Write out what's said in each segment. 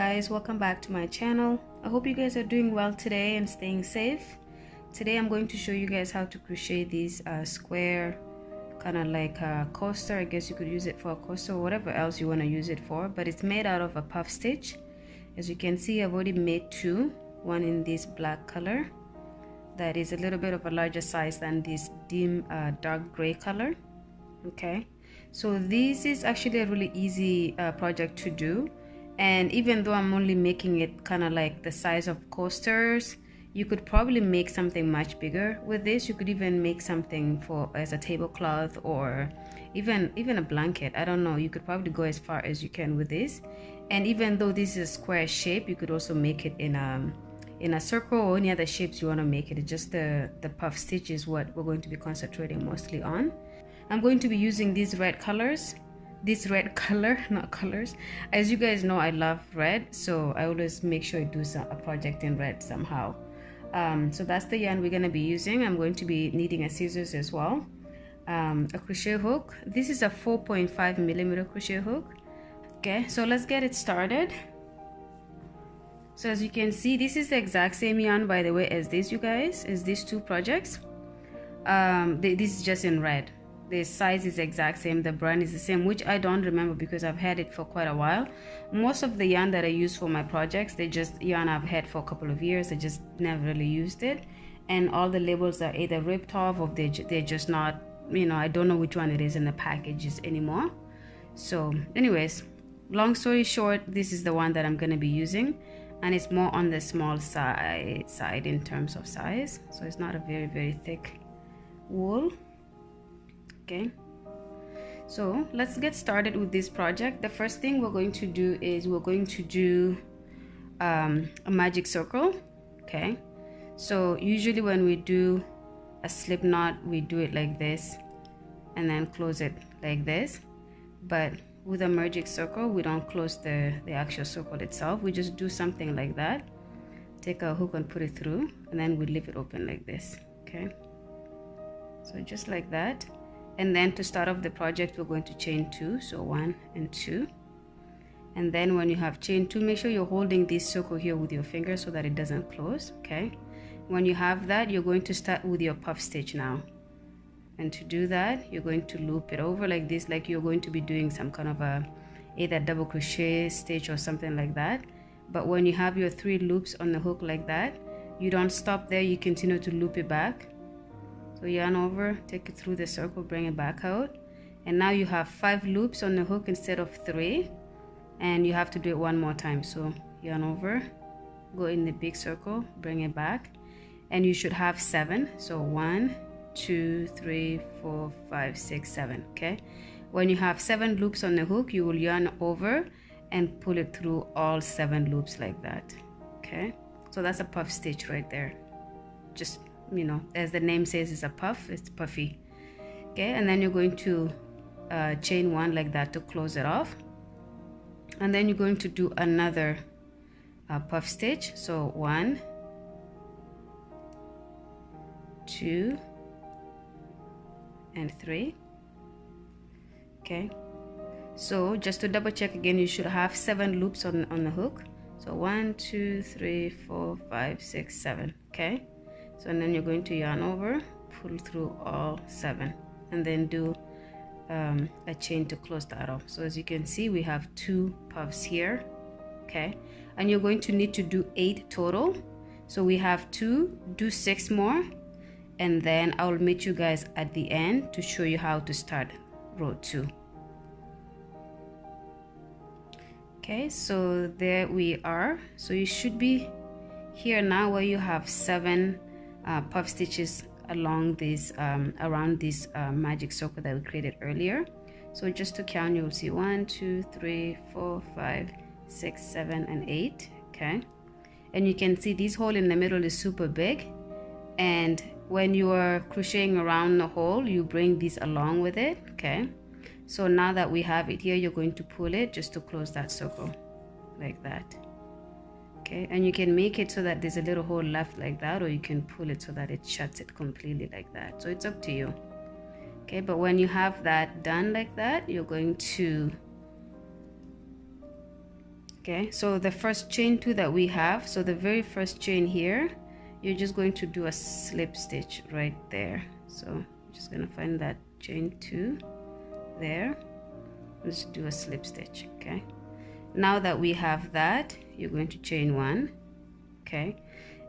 guys, welcome back to my channel. I hope you guys are doing well today and staying safe. Today I'm going to show you guys how to crochet these square kind of like a coaster. I guess you could use it for a coaster or whatever else you want to use it for, but it's made out of a puff stitch. As you can see, I've already made two, one in this black color that is a little bit of a larger size than this dim dark gray color. Okay, so this is actually a really easy project to do. And even though I'm only making it kind of like the size of coasters, you could probably make something much bigger with this. You could even make something for as a tablecloth or even a blanket. I don't know, you could probably go as far as you can with this. And even though this is a square shape, you could also make it in a circle or any other shapes you want to make it. It's just the puff stitch is what we're going to be concentrating mostly on. I'm going to be using these red colors. This red color, not colors. As you guys know, I love red, so I always make sure I do a project in red somehow. So that's the yarn we're going to be using. I'm going to be needing a scissors as well, a crochet hook. This is a 4.5 millimeter crochet hook. Okay, so let's get it started. So as you can see, this is the exact same yarn, by the way, as this, you guys, as these two projects. This is just in red. The size is exact same, the brand is the same, which I don't remember because I've had it for quite a while. Most of the yarn that I use for my projects, they just yarn I've had for a couple of years. I just never really used it, and all the labels are either ripped off or they're just not, you know, I don't know which one it is in the packages anymore. So anyways, long story short, this is the one that I'm going to be using, and it's more on the small side in terms of size, so it's not a very thick wool. Okay, so let's get started with this project. The first thing we're going to do is we're going to do a magic circle. Okay, so usually when we do a slip knot, we do it like this and then close it like this, but with a magic circle we don't close the actual circle itself. We just do something like that, take a hook and put it through, and then we leave it open like this. Okay, so just like that. And then to start off the project, we're going to chain 2, so 1 and 2. And then when you have chain 2, make sure you're holding this circle here with your finger so that it doesn't close. Okay, when you have that, you're going to start with your puff stitch now, and to do that you're going to loop it over like this, like you're going to be doing some kind of a either double crochet stitch or something like that. But when you have your 3 loops on the hook like that, you don't stop there, you continue to loop it back. So yarn over, take it through the circle, bring it back out, and now you have 5 loops on the hook instead of 3, and you have to do it one more time. So yarn over, go in the big circle, bring it back, and you should have 7. So 1 2 3 4 5 6 7. Okay, when you have 7 loops on the hook, you will yarn over and pull it through all 7 loops like that. Okay, so that's a puff stitch right there. Just, you know, as the name says, it's a puff, it's puffy. Okay, and then you're going to chain 1 like that to close it off, and then you're going to do another puff stitch. So 1 2 and 3. Okay, so just to double check again, you should have 7 loops on the hook. So 1 2 3 4 5 6 7. Okay, so and then you're going to yarn over, pull through all 7, and then do a chain to close that off. So as you can see, we have 2 puffs here. Okay, and you're going to need to do 8 total. So we have 2, do 6 more, and then I'll meet you guys at the end to show you how to start row 2. Okay, so there we are. So you should be here now where you have 7 puff stitches along this around this magic circle that we created earlier. So just to count, you'll see 1 2 3 4 5 6 7 and 8. Okay, and you can see this hole in the middle is super big, and when you are crocheting around the hole, you bring this along with it. Okay, so now that we have it here, you're going to pull it just to close that circle like that. Okay, and you can make it so that there's a little hole left like that, or you can pull it so that it shuts it completely like that. So it's up to you. Okay, but when you have that done like that, you're going to Okay, so the first chain 2 that we have, so the very first chain here, you're just going to do a slip stitch right there. So I'm just going to find that chain 2 there. Let's do a slip stitch. Okay, now that we have that, you're going to chain 1. Okay,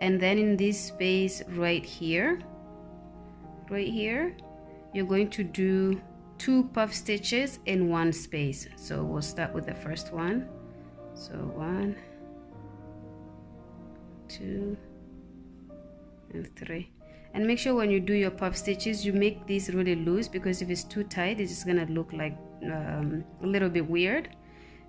and then in this space right here, you're going to do 2 puff stitches in 1 space. So we'll start with the first one. So 1, 2, and 3. And make sure when you do your puff stitches, you make these really loose, because if it's too tight, it's just gonna look like a little bit weird.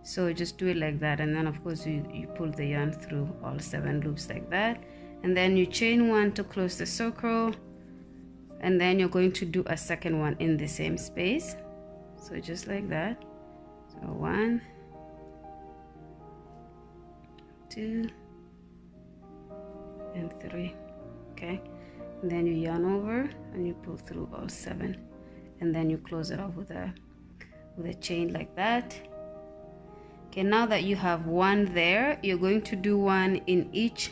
So just do it like that, and then of course you pull the yarn through all 7 loops like that, and then you chain 1 to close the circle, and then you're going to do a second one in the same space. So just like that. So 1, 2, and 3. Okay, and then you yarn over and you pull through all 7, and then you close it off with a chain like that. Okay, now that you have 1 there, you're going to do 1 in each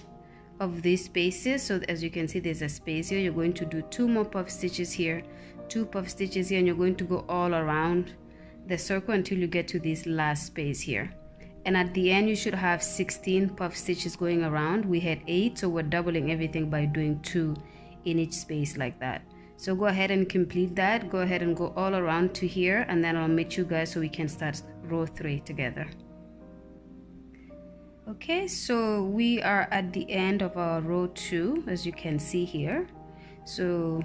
of these spaces. So as you can see, there's a space here. You're going to do 2 more puff stitches here, 2 puff stitches here, and you're going to go all around the circle until you get to this last space here. And at the end, you should have 16 puff stitches going around. We had 8, so we're doubling everything by doing 2 in each space like that. So go ahead and complete that. Go ahead and go all around to here, and then I'll meet you guys so we can start row 3 together. Okay, so we are at the end of our row 2, as you can see here. So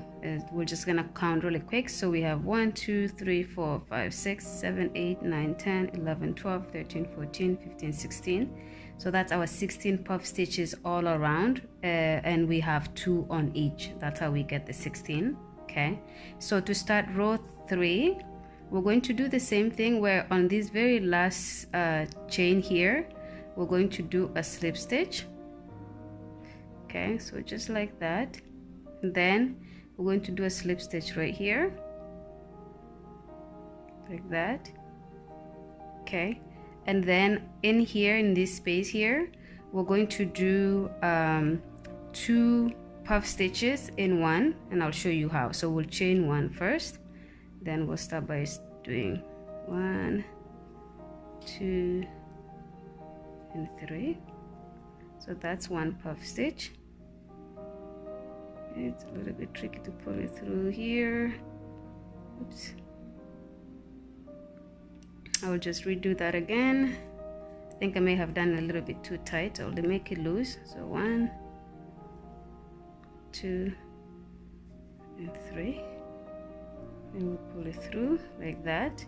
we're just gonna count really quick. So we have 1, 2, 3, 4, 5, 6, 7, 8, 9, 10, 11, 12, 13, 14, 15, 16. So that's our 16 puff stitches all around, and we have 2 on each. That's how we get the 16. Okay, so to start row 3, we're going to do the same thing, where on this very last chain here, we're going to do a slip stitch. Okay, so just like that. Then we're going to do a slip stitch right here, like that. Okay, and then in here, in this space here, we're going to do 2 puff stitches in 1, and I'll show you how. So we'll chain 1 first, then we'll start by doing 1, 2, and 3. So that's 1 puff stitch. It's a little bit tricky to pull it through here. Oops. I'll just redo that again. I think I may have done a little bit too tight. I'll make it loose. So 1, 2, and 3. And we'll pull it through like that.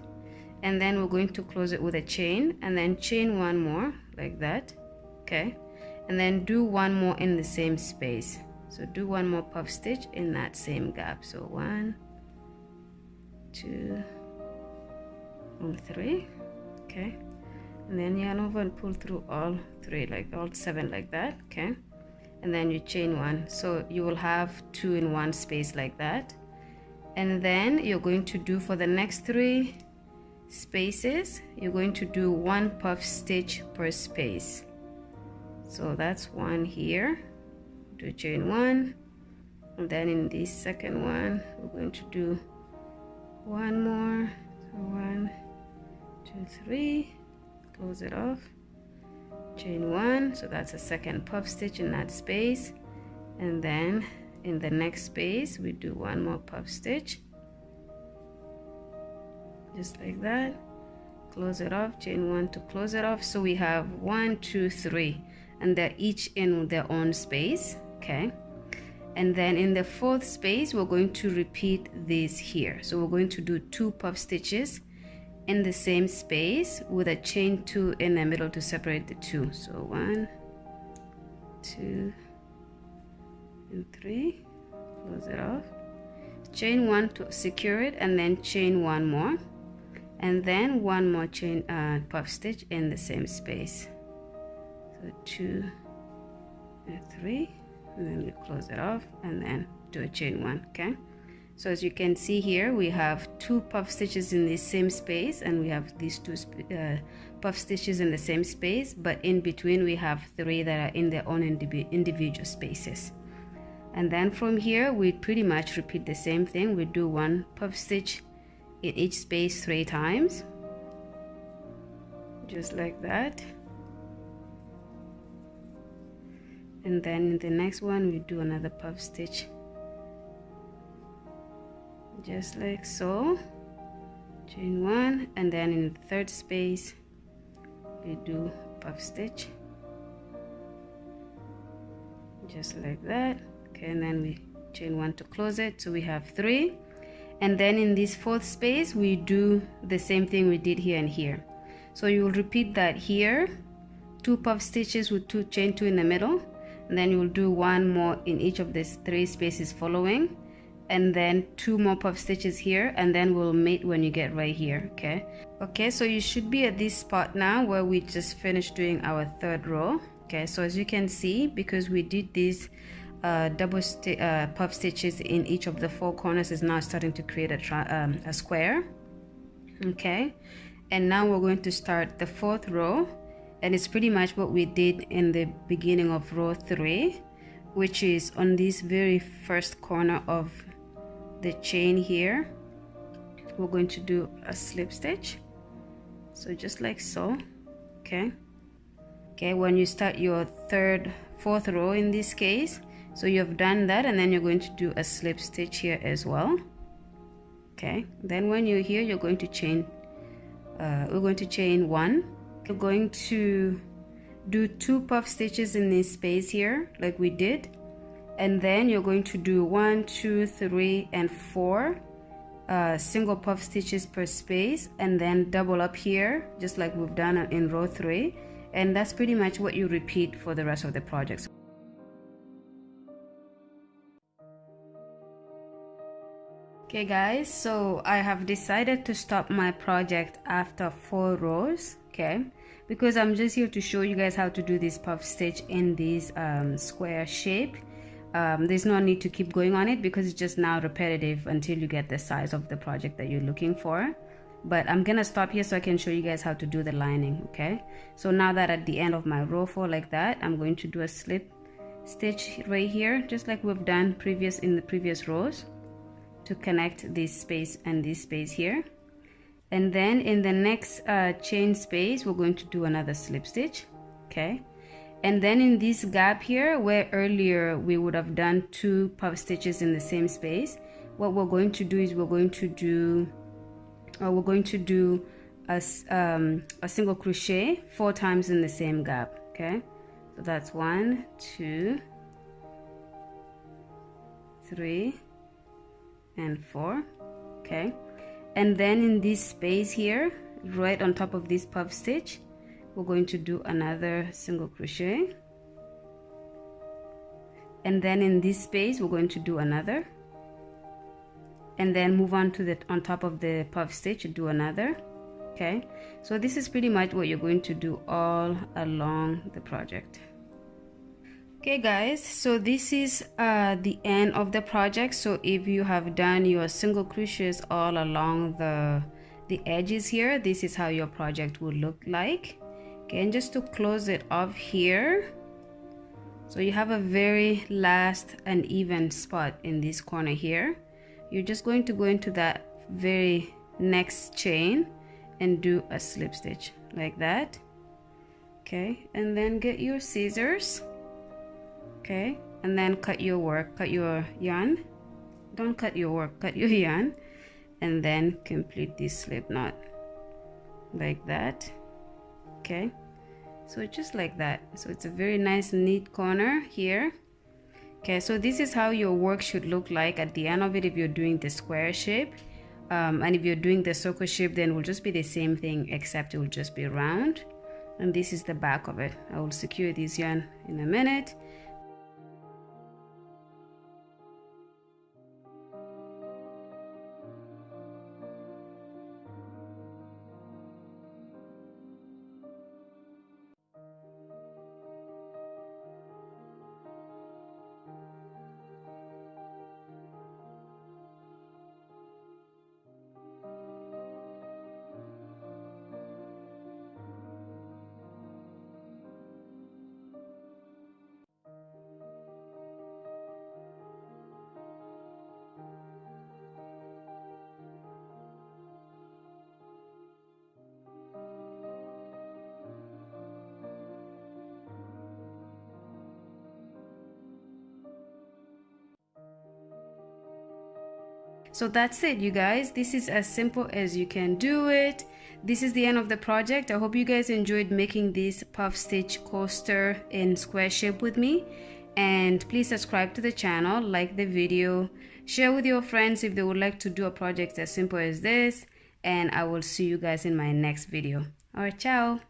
And then we're going to close it with a chain, and then chain 1 more like that. Okay, and then do 1 more in the same space. So do 1 more puff stitch in that same gap. So 1, 2, and 3. Okay, and then yarn over and pull through all 3, like all 7 like that. Okay, and then you chain 1, so you will have 2 in 1 space like that. And then you're going to do, for the next 3 spaces, you're going to do 1 puff stitch per space. So that's 1 here, do chain 1, and then in this second one we're going to do 1 more. So 1, 2, 3, close it off, chain 1, so that's a second puff stitch in that space. And then in the next space we do 1 more puff stitch, just like that, close it off, chain 1 to close it off. So we have 1, 2, 3, and they're each in their own space. Okay, and then in the 4th space we're going to repeat this here. So we're going to do 2 puff stitches in the same space with a chain 2 in the middle to separate the 2. So 1, 2, and 3, close it off, chain 1 to secure it, and then chain 1 more, and then 1 more chain puff stitch in the same space. So 2 and 3, and then we close it off, and then do a chain 1. Okay, So as you can see here, we have 2 puff stitches in the same space, and we have these 2 puff stitches in the same space, but in between we have 3 that are in their own individual spaces. And then from here we pretty much repeat the same thing. We do 1 puff stitch in each space 3 times, just like that. And then in the next one we do another puff stitch, just like so, chain 1, and then in the 3rd space we do puff stitch, just like that. Okay, and then we chain 1 to close it, so we have 3. And then in this 4th space we do the same thing we did here and here. So you will repeat that here, 2 puff stitches with 2 chain 2 in the middle, and then you will do 1 more in each of these 3 spaces following, and then 2 more puff stitches here, and then we'll mate when you get right here. Okay, so you should be at this spot now where we just finished doing our 3rd row. Okay, so as you can see, because we did these puff stitches in each of the 4 corners, is now starting to create a square. Okay, and now we're going to start the 4th row, and it's pretty much what we did in the beginning of row 3, which is on this very first corner of the chain here. We're going to do a slip stitch, so just like so. Okay, when you start your 4th row in this case, so you've done that, and then you're going to do a slip stitch here as well. Okay, then when you're here, you're going to chain we're going to chain 1. You're going to do 2 puff stitches in this space here like we did, and then you're going to do 1, 2, 3, and 4 single puff stitches per space, and then double up here just like we've done in row 3, and that's pretty much what you repeat for the rest of the project. Okay guys, so I have decided to stop my project after 4 rows, okay, because I'm just here to show you guys how to do this puff stitch in this square shape. There's no need to keep going on it because it's just now repetitive until you get the size of the project that you're looking for. But I'm gonna stop here so I can show you guys how to do the lining. Okay, so now that at the end of my row 4 like that, I'm going to do a slip stitch right here, just like we've done in the previous rows, to connect this space and this space here. And then in the next chain space we're going to do another slip stitch. Okay, and then in this gap here where earlier we would have done 2 puff stitches in the same space, what we're going to do is we're going to do a single crochet 4 times in the same gap. Okay, so that's 1, 2, 3, and 4. Okay, and then in this space here right on top of this puff stitch, we're going to do another single crochet, and then in this space we're going to do another, and then move on to on top of the puff stitch, do another. Okay, so this is pretty much what you're going to do all along the project. Okay guys, so this is the end of the project. So if you have done your single crochets all along the edges here, this is how your project will look like. Okay, and just to close it off here, so you have a very last and even spot in this corner here. You're just going to go into that very next chain and do a slip stitch like that. Okay, and then get your scissors. Okay, and then cut your yarn. Don't cut your work, cut your yarn, and then complete this slip knot like that. Okay, so just like that. So it's a very nice neat corner here. Okay, so this is how your work should look like at the end of it if you're doing the square shape, and if you're doing the circle shape, then it will just be the same thing except it will just be round. And this is the back of it. I will secure this yarn in a minute. So that's it, you guys. This is as simple as you can do it. This is the end of the project. I hope you guys enjoyed making this puff stitch coaster in square shape with me. And please subscribe to the channel, like the video, share with your friends if they would like to do a project as simple as this. And I will see you guys in my next video. All right, ciao.